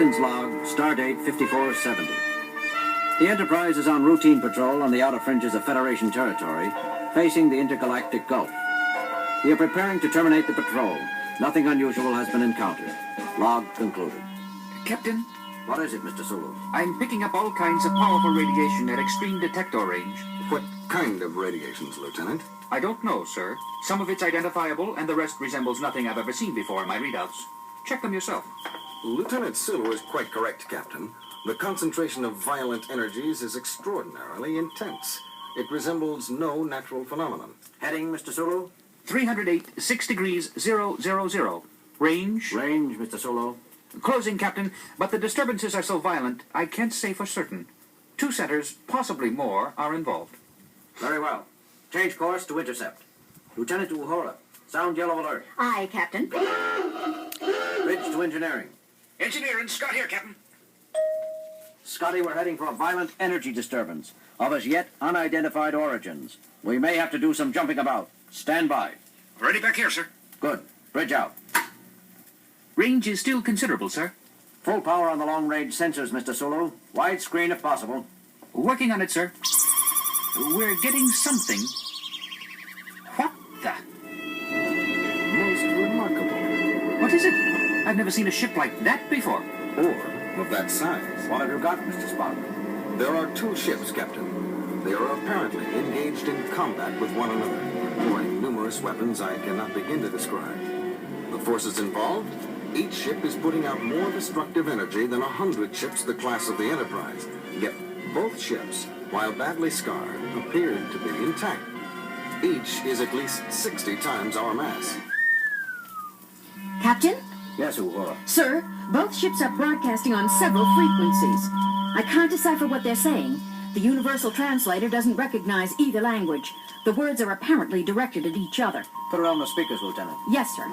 Captain's log, stardate 5470. The Enterprise is on routine patrol on the outer fringes of Federation territory, facing the intergalactic Gulf. We are preparing to terminate the patrol. Nothing unusual has been encountered. Log concluded. Captain? What is it, Mr. Sulu? I'm picking up all kinds of powerful radiation at extreme detector range. What kind of radiations, Lieutenant? I don't know, sir. Some of it's identifiable, and the rest resembles nothing I've ever seen before in my readouts. Check them yourself. Lieutenant Sulu is quite correct, Captain. The concentration of violent energies is extraordinarily intense. It resembles no natural phenomenon. Heading, Mr. Sulu? 308, 6 degrees, 000. Range? Range, Mr. Sulu. Closing, Captain, but the disturbances are so violent, I can't say for certain. 2 centers, possibly more, are involved. Very well. Change course to intercept. Lieutenant Uhura, sound yellow alert. Aye, Captain. Bridge to engineering. Engineering, Scott here, Captain. Scotty, we're heading for a violent energy disturbance of as yet unidentified origins. We may have to do some jumping about. Stand by. Ready back here, sir. Good. Bridge out. Range is still considerable, sir. Full power on the long-range sensors, Mr. Sulu. Widescreen if possible. Working on it, sir. We're getting something. What the? Most remarkable. What is it? I've never seen a ship like that before. Or of that size. What have you got, Mr. Spock? There are 2 ships, Captain. They are apparently engaged in combat with one another, employing numerous weapons I cannot begin to describe. The forces involved? Each ship is putting out more destructive energy than 100 ships the class of the Enterprise. Yet both ships, while badly scarred, appeared to be intact. Each is at least 60 times our mass. Captain? Yes, Uhura. Sir, both ships are broadcasting on several frequencies. I can't decipher what they're saying. The universal translator doesn't recognize either language. The words are apparently directed at each other. Put it on the speakers, Lieutenant. Yes, sir.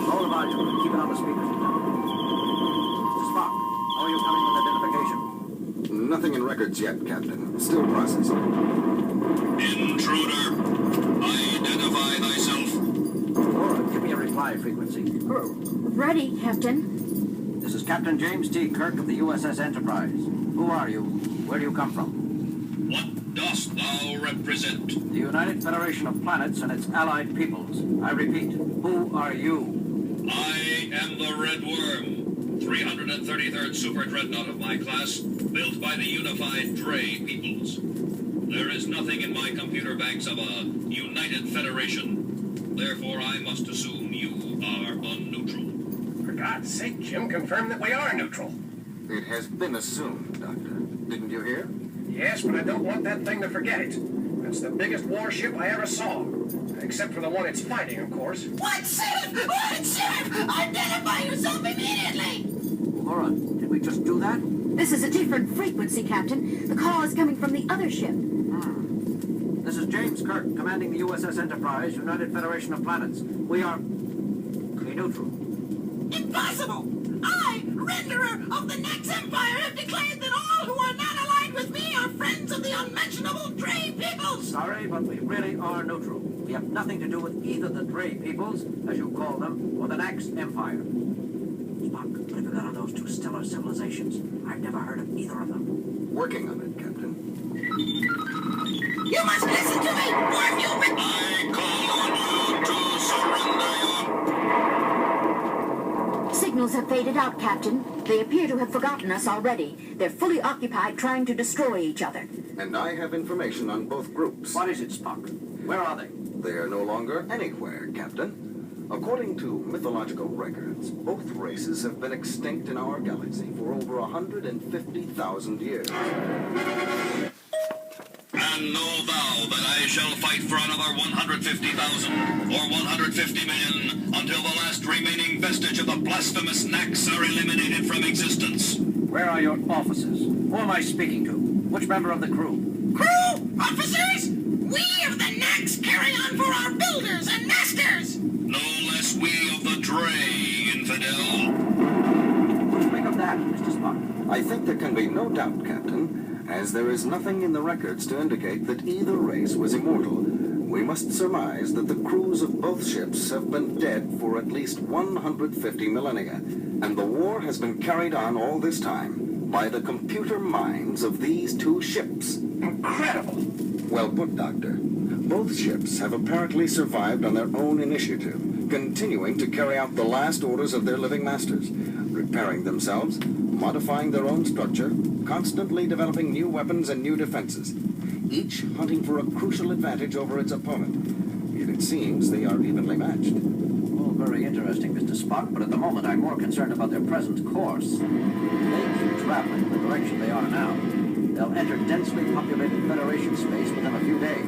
Hold the volume. Keep it on the speakers, Lieutenant. Mr. Spock, how are you coming with identification? Nothing in records yet, Captain. Still processing. Intruder, identify thyself. Uhura, give me a reply frequency. Ready, Captain. This is Captain James T. Kirk of the USS Enterprise. Who are you? Where do you come from? What dost thou represent? The United Federation of Planets and its allied peoples. I repeat, who are you? I am the Red Worm, 333rd Super Dreadnought of my class, built by the unified Dre peoples. There is nothing in my computer banks of a United Federation. Therefore, I must assume you are unneutral. For God's sake, Jim, confirm that we are neutral. It has been assumed, Doctor. Didn't you hear? Yes, but I don't want that thing to forget it. It's the biggest warship I ever saw. Except for the one it's fighting, of course. What ship? What ship? Identify yourself immediately! Uhura, did we just do that? This is a different frequency, Captain. The call is coming from the other ship. This is James Kirk, commanding the USS Enterprise, United Federation of Planets. We are... neutral. Impossible! I, renderer of the next empire, have declared that all who are not aligned with me are friends of the unmentionable Dre peoples! Sorry, but we really are neutral. We have nothing to do with either the Dre peoples, as you call them, or the next empire. Spock, what have you got on those 2 stellar civilizations? I've never heard of either of them. Working on it, Captain. You must listen to me, or if you... I call on you to surrender your... Signals have faded out, Captain. They appear to have forgotten us already. They're fully occupied trying to destroy each other. And I have information on both groups. What is it, Spock? Where are they? They are no longer anywhere, Captain. According to mythological records, both races have been extinct in our galaxy for over 150,000 years. And know thou that I shall fight for another 150,000 or 150 million until the last remaining vestige of the blasphemous Nax are eliminated from existence. Where are your officers? Who am I speaking to? Which member of the crew? Crew! Officers! We of the Nax carry on for our builders and masters! No less we of the Dre, infidel. What do you make of that, Mr. Spock? I think there can be no doubt, Captain, as there is nothing in the records to indicate that either race was immortal. we must surmise that the crews of both ships have been dead for at least 150 millennia, and the war has been carried on all this time by the computer minds of these two ships. Incredible. Well put, Doctor. Both ships have apparently survived on their own initiative, continuing to carry out the last orders of their living masters, repairing themselves, modifying their own structure, constantly developing new weapons and new defenses, each hunting for a crucial advantage over its opponent. Yet it seems they are evenly matched. All very interesting, Mr. Spock, but at the moment I'm more concerned about their present course. If they keep traveling in the direction they are now, they'll enter densely populated Federation space within a few days.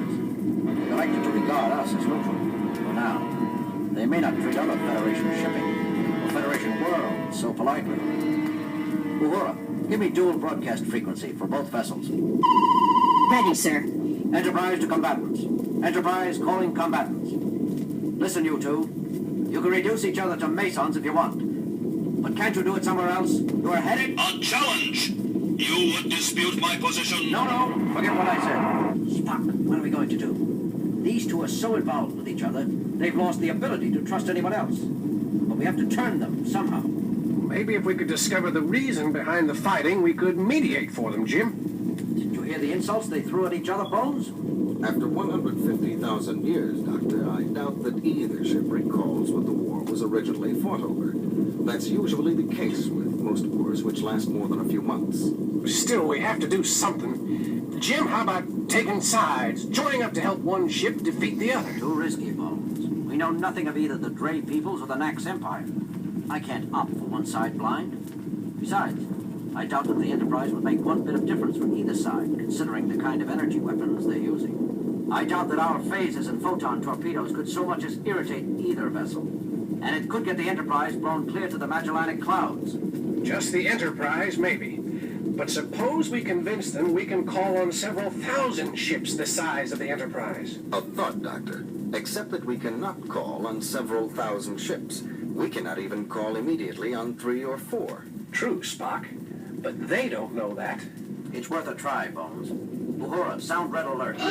They elected to regard us as neutral. For now, they may not treat other Federation shipping or Federation worlds so politely. Uhura, give me dual broadcast frequency for both vessels. Ready, sir. Enterprise to combatants. Enterprise calling combatants. Listen, you two. You can reduce each other to Masons if you want. But can't you do it somewhere else? You are headed... A challenge! You would dispute my position? No, forget what I said. Spock, what are we going to do? These two are so involved with each other, they've lost the ability to trust anyone else. But we have to turn them somehow. Maybe if we could discover the reason behind the fighting, we could mediate for them, Jim. Did you hear the insults they threw at each other, Bones? After 150,000 years, Doctor, I doubt that either ship recalls what the war was originally fought over. That's usually the case with most wars which last more than a few months. Still, we have to do something. Jim, how about taking sides, joining up to help one ship defeat the other? Too risky, Bones. We know nothing of either the Dre peoples or the Nax Empire. I can't opt for one side blind. Besides, I doubt that the Enterprise would make one bit of difference for either side, considering the kind of energy weapons they're using. I doubt that our phasers and photon torpedoes could so much as irritate either vessel. And it could get the Enterprise blown clear to the Magellanic Clouds. Just the Enterprise, maybe. But suppose we convince them we can call on several thousand ships the size of the Enterprise. A thought, Doctor. Except that we cannot call on several thousand ships. We cannot even call immediately on 3 or 4. True, Spock. But they don't know that. It's worth a try, Bones. Uhura, sound red alert. To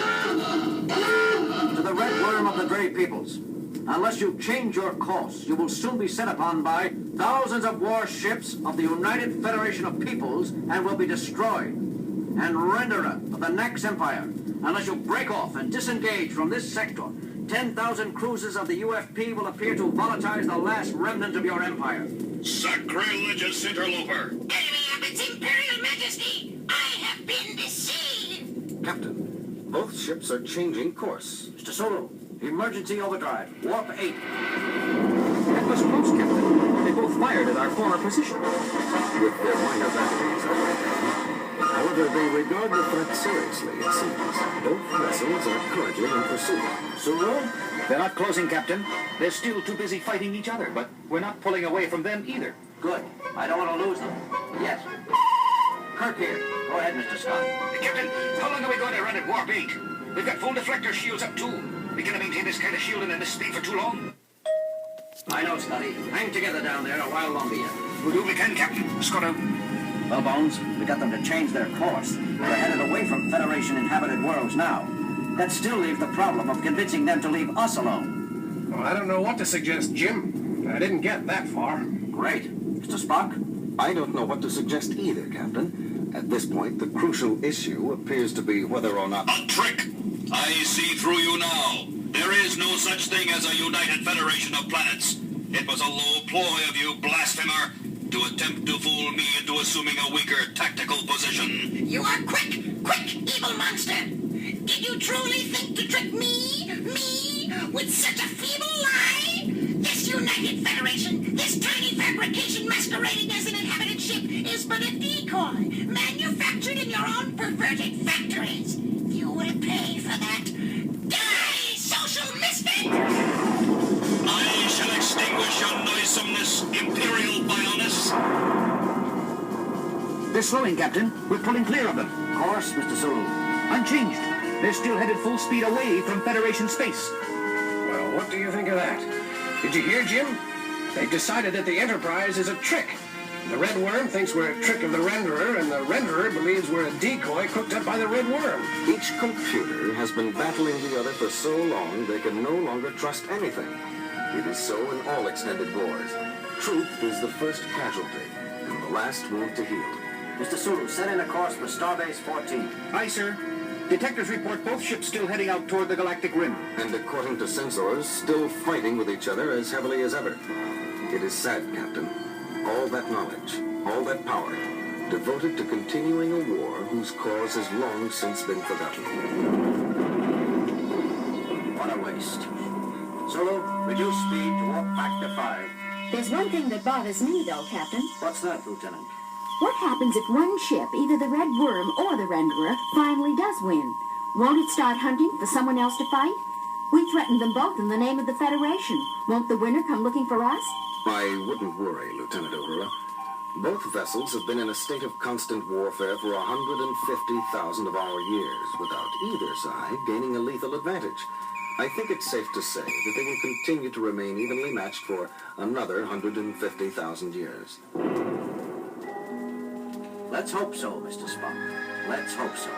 the red worm of the Dre peoples. Unless you change your course, you will soon be set upon by thousands of warships of the United Federation of Peoples and will be destroyed. And Renderer of the Nax Empire, unless you break off and disengage from this sector, 10,000 cruisers of the UFP will appear to volatilize the last remnant of your empire. Sacrilegious interloper! Enemy of its Imperial Majesty, I have been deceived. Captain, both ships are changing course. Mr. Solo, emergency overdrive, warp 8. That was close, Captain. They both fired at our former position. With their minor batteries, I reckon. However, they regard the threat seriously, it seems. Both vessels are currently in pursuit. Solo? They're not closing, Captain. They're still too busy fighting each other, but we're not pulling away from them either. Good. I don't want to lose them. Yes. Kirk here. Go ahead, Mr. Scott. Captain, how long are we going to run at warp 8? We've got full deflector shields up, too. We can't maintain this kind of shielding and this speed for too long. I know, Scotty. Hang together down there a while longer yet. We'll do what we can, Captain. Scott out. Well, Bones, we got them to change their course. They're headed away from Federation-inhabited worlds now. That still leaves the problem of convincing them to leave us alone. Well, I don't know what to suggest, Jim. I didn't get that far. Great. Mr. Spock? I don't know what to suggest either, Captain. At this point, the crucial issue appears to be whether or not... A trick! I see through you now. There is no such thing as a United Federation of Planets. It was a low ploy of you, blasphemer, to attempt to fool me into assuming a weaker tactical position. You are quick, evil monster. Did you truly think to trick me, with such a feeble lie? This United Federation, this tiny fabrication masquerading as an inhabited ship, is but a decoy, manufactured in your own perverted factories. You will pay for that. Die, social misfit! I shall extinguish your noisomeness, Imperial Bioness. They're slowing, Captain. We're pulling clear of them. Course, Mr. Sulu. Unchanged. They're still headed full speed away from Federation space. Well, what do you think of that? Did you hear, Jim? They've decided that the Enterprise is a trick. The Red Worm thinks we're a trick of the Renderer, and the Renderer believes we're a decoy cooked up by the Red Worm. Each computer has been battling the other for so long they can no longer trust anything. It is so in all extended wars. Truth is the first casualty, and the last wound to heal. Mr. Sulu, set in a course for Starbase 14. Aye, sir. Detectors report both ships still heading out toward the galactic rim. And according to sensors, still fighting with each other as heavily as ever. It is sad, Captain. All that knowledge, all that power, devoted to continuing a war whose cause has long since been forgotten. What a waste. Sulu, reduce speed to warp factor 5. There's one thing that bothers me, though, Captain. What's that, Lieutenant? What happens if one ship, either the Red Worm or the Renderer, finally does win? Won't it start hunting for someone else to fight? We threatened them both in the name of the Federation. Won't the winner come looking for us? I wouldn't worry, Lieutenant Uhura. Both vessels have been in a state of constant warfare for 150,000 of our years, without either side gaining a lethal advantage. I think it's safe to say that they will continue to remain evenly matched for another 150,000 years. Let's hope so, Mr. Spock. Let's hope so.